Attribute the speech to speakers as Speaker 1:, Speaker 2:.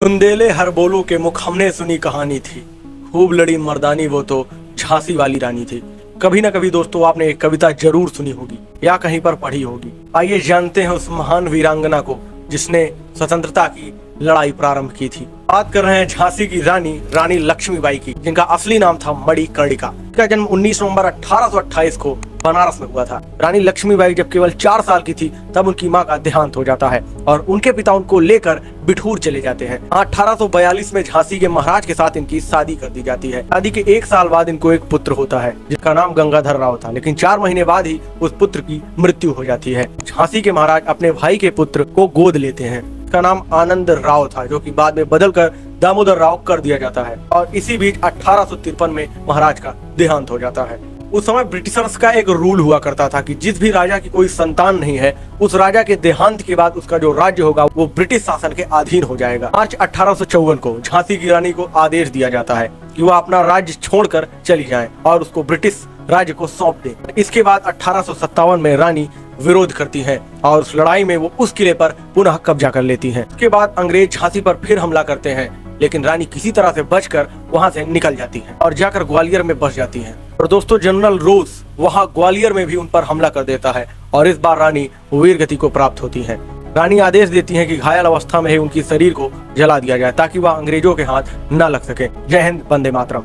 Speaker 1: बुंदेले हर बोलू के मुख हमने सुनी कहानी थी, खूब लड़ी मर्दानी वो तो झांसी वाली रानी थी। कभी ना कभी दोस्तों आपने एक कविता जरूर सुनी होगी या कहीं पर पढ़ी होगी। आइए जानते हैं उस महान वीरांगना को जिसने स्वतंत्रता की लड़ाई प्रारंभ की थी। बात कर रहे हैं झांसी की रानी लक्ष्मीबाई की, जिनका असली नाम था मणिकर्णिका। इसका जन्म 19 नवंबर 1828 को बनारस में हुआ था। रानी लक्ष्मीबाई जब केवल 4 साल की थी तब उनकी मां का देहांत हो जाता है और उनके पिता उनको लेकर बिठूर चले जाते हैं। 1842 में झांसी के महाराज के साथ इनकी शादी कर दी जाती है। शादी के 1 साल बाद इनको एक पुत्र होता है जिसका नाम गंगाधर राव था, लेकिन 4 महीने बाद ही उस पुत्र की मृत्यु हो जाती है। झांसी के महाराज अपने भाई के पुत्र को गोद लेते हैं। इसका नाम आनंद राव था, जो कि बाद में बदलकर दामोदर राव कर दिया जाता है। और इसी बीच 1853 में महाराज का देहांत हो जाता है। उस समय ब्रिटिशर्स का एक रूल हुआ करता था कि जिस भी राजा की कोई संतान नहीं है, उस राजा के देहांत के बाद उसका जो राज्य होगा वो ब्रिटिश शासन के अधीन हो जाएगा। मार्च 1854 को झांसी की रानी को आदेश दिया जाता है कि वह अपना राज्य छोड़कर चली जाए और उसको ब्रिटिश राज्य को सौंप दे। इसके बाद 1857 में रानी विरोध करती है और उस लड़ाई में वो उस किले पर पुनः कब्जा कर लेती है। उसके बाद अंग्रेज झांसी पर फिर हमला करते हैं, लेकिन रानी किसी तरह से बचकर वहां से निकल जाती है और जाकर ग्वालियर में बस जाती है। और दोस्तों जनरल रोज वहां ग्वालियर में भी उन पर हमला कर देता है और इस बार रानी वीरगति को प्राप्त होती है। रानी आदेश देती है कि घायल अवस्था में ही उनकी शरीर को जला दिया जाए ताकि वह अंग्रेजों के हाथ न लग सके। जय हिंद, वंदे मातरम।